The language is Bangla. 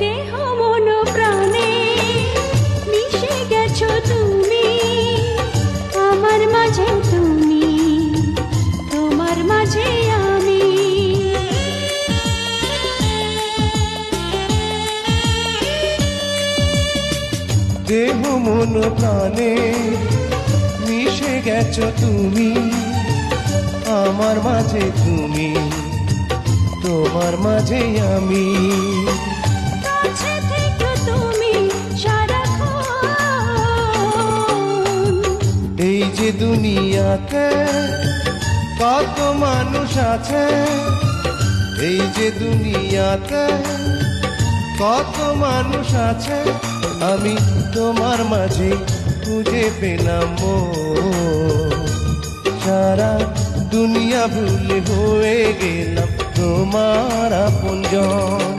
দেহ মন প্রাণে মিশে গেছো তুমি, আমার মাঝে তুমি, তোমার মাঝে আমি। দেহ মন প্রাণে মিশে গেছো তুমি, আমার মাঝে তুমি, তোমার মাঝে আমি। কাছে থেকো তুমি সারাক্ষণ। এই যে দুনিয়াতে কত মানুষ আছে, এই যে দুনিয়াতে কত মানুষ আছে, আমি তোমার মাঝে খুঁজে পেলাম মন। সারা দুনিয়া ভুলে হয়ে গেলাম তোমার আপনজন।